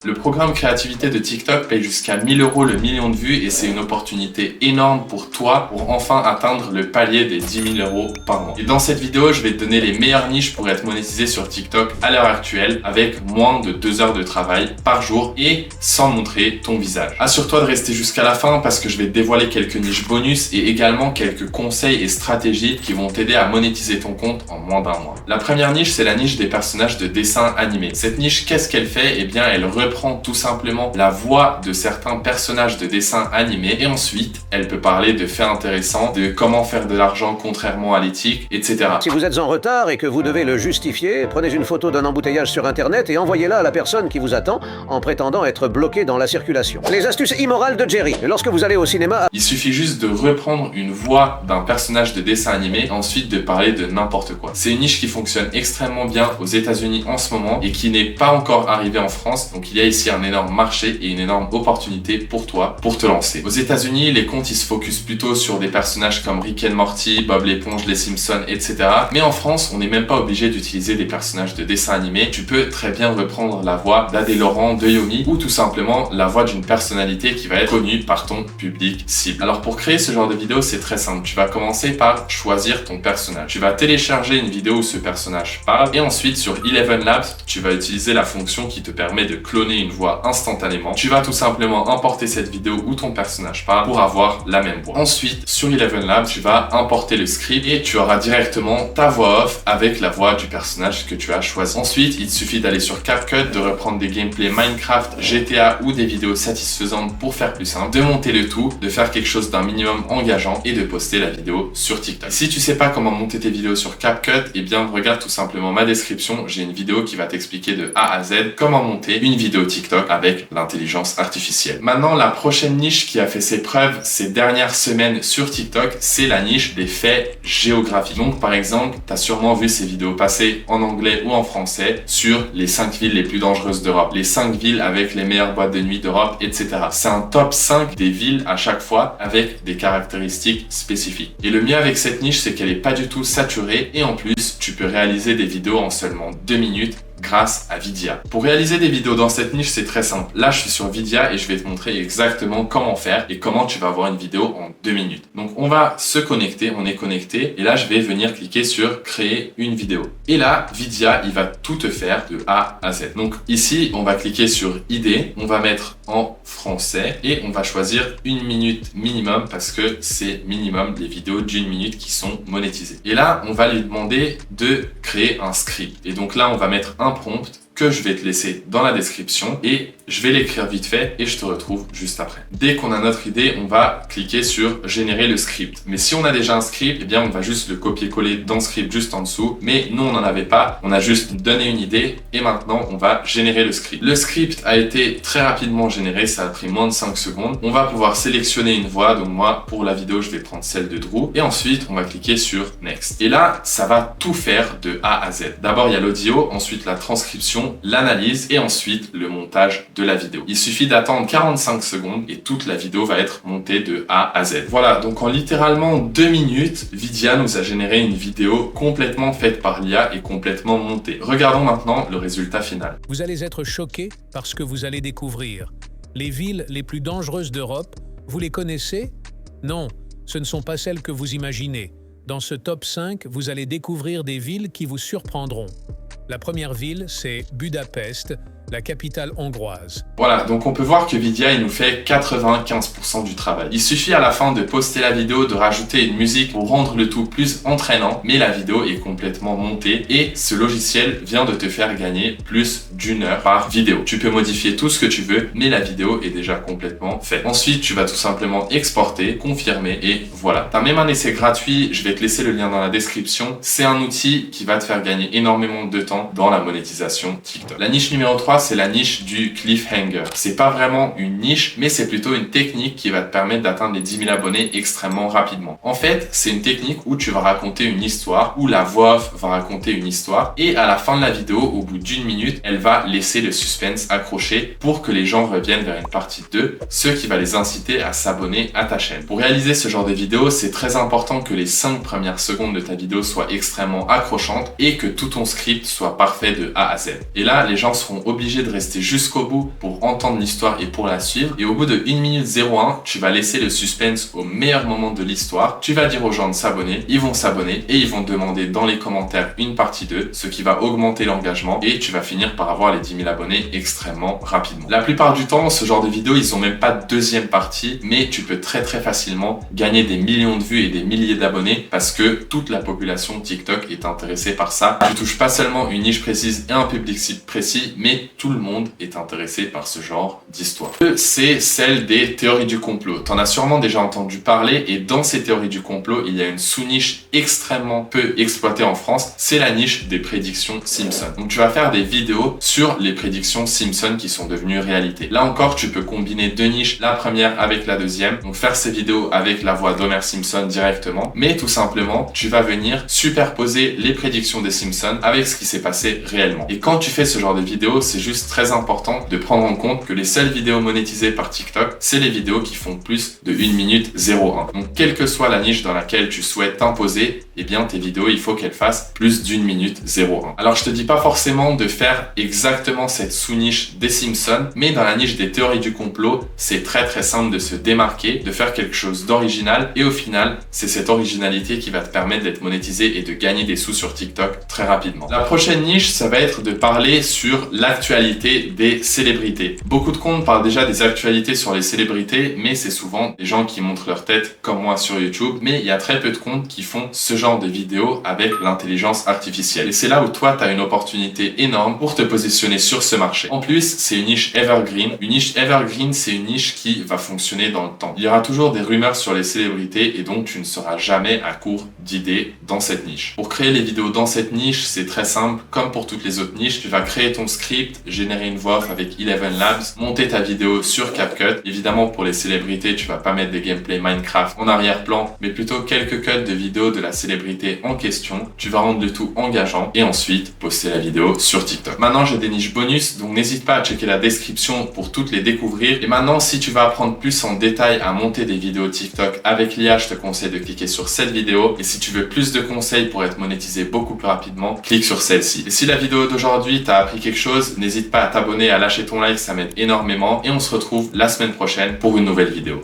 Le programme créativité de TikTok paye jusqu'à 1000 € le million de vues et c'est une opportunité énorme pour toi pour enfin atteindre le palier des 10 000 € par mois. Et dans cette vidéo, je vais te donner les meilleures niches pour être monétisé sur TikTok à l'heure actuelle avec moins de 2 heures de travail par jour et sans montrer ton visage. Assure-toi de rester jusqu'à la fin parce que je vais te dévoiler quelques niches bonus et également quelques conseils et stratégies qui vont t'aider à monétiser ton compte en moins d'un mois. La première niche, c'est la niche des personnages de dessins animés. Cette niche, qu'est-ce qu'elle fait? Eh bien, elle reprend tout simplement la voix de certains personnages de dessins animés et ensuite elle peut parler de faits intéressants, de comment faire de l'argent contrairement à l'éthique, etc. Si vous êtes en retard et que vous devez le justifier, prenez une photo d'un embouteillage sur internet et envoyez-la à la personne qui vous attend en prétendant être bloquée dans la circulation. Les astuces immorales de Jerry. Lorsque vous allez au cinéma... Il suffit juste de reprendre une voix d'un personnage de dessin animé et ensuite de parler de n'importe quoi. C'est une niche qui fonctionne extrêmement bien aux États-Unis en ce moment et qui n'est pas encore arrivée en France, donc il y a ici un énorme marché et une énorme opportunité pour toi pour te lancer. Aux États-Unis, les comptes ils se focus plutôt sur des personnages comme Rick and Morty, Bob l'éponge, les Simpsons, etc. Mais en France, on n'est même pas obligé d'utiliser des personnages de dessins animés. Tu peux très bien reprendre la voix d'Adé Laurent, de Yomi ou tout simplement la voix d'une personnalité qui va être connue par ton public cible. Alors pour créer ce genre de vidéo, c'est très simple. Tu vas commencer par choisir ton personnage. Tu vas télécharger une vidéo où ce personnage parle et ensuite sur Eleven Labs, tu vas utiliser la fonction qui te permet de cloner une voix instantanément. Tu vas tout simplement importer cette vidéo où ton personnage parle pour avoir la même voix. Ensuite, sur Eleven Labs, tu vas importer le script et tu auras directement ta voix off avec la voix du personnage que tu as choisi. Ensuite, il te suffit d'aller sur CapCut, de reprendre des gameplays Minecraft, GTA ou des vidéos satisfaisantes pour faire plus simple, de monter le tout, de faire quelque chose d'un minimum engageant et de poster la vidéo sur TikTok. Si tu sais pas comment monter tes vidéos sur CapCut, eh bien regarde tout simplement ma description, j'ai une vidéo qui va t'expliquer de A à Z comment monter une vidéo TikTok avec l'intelligence artificielle. Maintenant, la prochaine niche qui a fait ses preuves ces dernières semaines sur TikTok, c'est la niche des faits géographiques. Donc, par exemple, tu as sûrement vu ces vidéos passer en anglais ou en français sur les 5 villes les plus dangereuses d'Europe, les 5 villes avec les meilleures boîtes de nuit d'Europe, etc. C'est un top 5 des villes à chaque fois avec des caractéristiques spécifiques. Et le mieux avec cette niche, c'est qu'elle n'est pas du tout saturée et en plus, tu peux réaliser des vidéos en seulement 2 minutes grâce à Vydia. Pour réaliser des vidéos dans cette niche, c'est très simple. Là, je suis sur Vydia et je vais te montrer exactement comment faire et comment tu vas avoir une vidéo en 2 minutes. Donc, on va se connecter, on est connecté et là, je vais venir cliquer sur créer une vidéo. Et là, Vydia, il va tout te faire de A à Z. Donc ici, on va cliquer sur idée, on va mettre en français et on va choisir 1 minute minimum parce que c'est minimum les vidéos d'1 minute qui sont monétisées. Et là, on va lui demander de créer un script. Et donc là, on va mettre un prompt que je vais te laisser dans la description et je vais l'écrire vite fait et je te retrouve juste après. Dès qu'on a notre idée, on va cliquer sur générer le script. Mais si on a déjà un script, eh bien on va juste le copier-coller dans le script juste en dessous. Mais nous, on n'en avait pas. On a juste donné une idée et maintenant, on va générer le script. Le script a été très rapidement généré. Ça a pris moins de 5 secondes. On va pouvoir sélectionner une voix. Donc moi, pour la vidéo, je vais prendre celle de Drew. Et ensuite, on va cliquer sur Next. Et là, ça va tout faire de A à Z. D'abord, il y a l'audio, ensuite la transcription, l'analyse et ensuite le montage de la vidéo. Il suffit d'attendre 45 secondes et toute la vidéo va être montée de A à Z. Voilà, donc en littéralement 2 minutes, Vydia nous a généré une vidéo complètement faite par l'IA et complètement montée. Regardons maintenant le résultat final. Vous allez être choqué par ce que vous allez découvrir. Les villes les plus dangereuses d'Europe, vous les connaissez? Non, ce ne sont pas celles que vous imaginez. Dans ce top 5, vous allez découvrir des villes qui vous surprendront. La première ville, c'est Budapest, la capitale hongroise. Voilà, donc on peut voir que Vydia, il nous fait 95% du travail. Il suffit à la fin de poster la vidéo, de rajouter une musique pour rendre le tout plus entraînant, mais la vidéo est complètement montée et ce logiciel vient de te faire gagner plus d'1 heure par vidéo. Tu peux modifier tout ce que tu veux, mais la vidéo est déjà complètement faite. Ensuite, tu vas tout simplement exporter, confirmer et voilà. Tu as même un essai gratuit, je vais te laisser le lien dans la description. C'est un outil qui va te faire gagner énormément de temps dans la monétisation TikTok. La niche numéro 3, c'est la niche du cliffhanger. C'est pas vraiment une niche, mais c'est plutôt une technique qui va te permettre d'atteindre les 10 000 abonnés extrêmement rapidement. En fait, c'est une technique où tu vas raconter une histoire, où la voix off va raconter une histoire, et à la fin de la vidéo, au bout d'1 minute, elle va laisser le suspense accroché pour que les gens reviennent vers une partie 2, ce qui va les inciter à s'abonner à ta chaîne. Pour réaliser ce genre de vidéo, c'est très important que les 5 premières secondes de ta vidéo soient extrêmement accrochantes et que tout ton script soit parfait de A à Z. Et là, les gens seront obligés obligé de rester jusqu'au bout pour entendre l'histoire et pour la suivre. Et au bout de 1 minute 01, tu vas laisser le suspense au meilleur moment de l'histoire. Tu vas dire aux gens de s'abonner, ils vont s'abonner et ils vont demander dans les commentaires une partie 2, ce qui va augmenter l'engagement et tu vas finir par avoir les 10 000 abonnés extrêmement rapidement. La plupart du temps, ce genre de vidéos, ils ont même pas de deuxième partie, mais tu peux très facilement gagner des millions de vues et des milliers d'abonnés parce que toute la population TikTok est intéressée par ça. Tu touches pas seulement une niche précise et un public cible précis, mais tout le monde est intéressé par ce genre d'histoire. C'est celle des théories du complot. T'en as sûrement déjà entendu parler et dans ces théories du complot, il y a une sous-niche extrêmement peu exploitée en France, c'est la niche des prédictions Simpson. Donc tu vas faire des vidéos sur les prédictions Simpson qui sont devenues réalité. Là encore, tu peux combiner deux niches, la première avec la deuxième, donc faire ces vidéos avec la voix d'Homer Simpson directement, mais tout simplement, tu vas venir superposer les prédictions des Simpsons avec ce qui s'est passé réellement. Et quand tu fais ce genre de vidéos, c'est juste très important de prendre en compte que les seules vidéos monétisées par TikTok, c'est les vidéos qui font plus de 1 minute 01. Donc, quelle que soit la niche dans laquelle tu souhaites t'imposer, eh bien, tes vidéos, il faut qu'elles fassent plus d'1 minute 01. Alors, je te dis pas forcément de faire exactement cette sous-niche des Simpsons, mais dans la niche des théories du complot, c'est très simple de se démarquer, de faire quelque chose d'original et au final, c'est cette originalité qui va te permettre d'être monétisé et de gagner des sous sur TikTok très rapidement. La prochaine niche, ça va être de parler sur l'actualité des célébrités. Beaucoup de comptes parlent déjà des actualités sur les célébrités, mais c'est souvent des gens qui montrent leur tête comme moi sur YouTube, mais il y a très peu de comptes qui font ce genre de vidéos avec l'intelligence artificielle. Et c'est là où toi, tu as une opportunité énorme pour te positionner sur ce marché. En plus, c'est une niche evergreen. Une niche evergreen, c'est une niche qui va fonctionner dans le temps. Il y aura toujours des rumeurs sur les célébrités et donc tu ne seras jamais à court d'idées dans cette niche. Pour créer les vidéos dans cette niche, c'est très simple. Comme pour toutes les autres niches, tu vas créer ton script, générer une voix off avec Eleven Labs, monter ta vidéo sur CapCut. Évidemment, pour les célébrités, tu vas pas mettre des gameplays Minecraft en arrière-plan, mais plutôt quelques cuts de vidéos de la célébrité en question. Tu vas rendre le tout engageant et ensuite poster la vidéo sur TikTok. Maintenant, j'ai des niches bonus, donc n'hésite pas à checker la description pour toutes les découvrir. Et maintenant, si tu veux apprendre plus en détail à monter des vidéos TikTok avec l'IA, je te conseille de cliquer sur cette vidéo. Et si tu veux plus de conseils pour être monétisé beaucoup plus rapidement, clique sur celle-ci. Et si la vidéo d'aujourd'hui t'a appris quelque chose, n'hésite pas à t'abonner, à lâcher ton like, ça m'aide énormément. Et on se retrouve la semaine prochaine pour une nouvelle vidéo.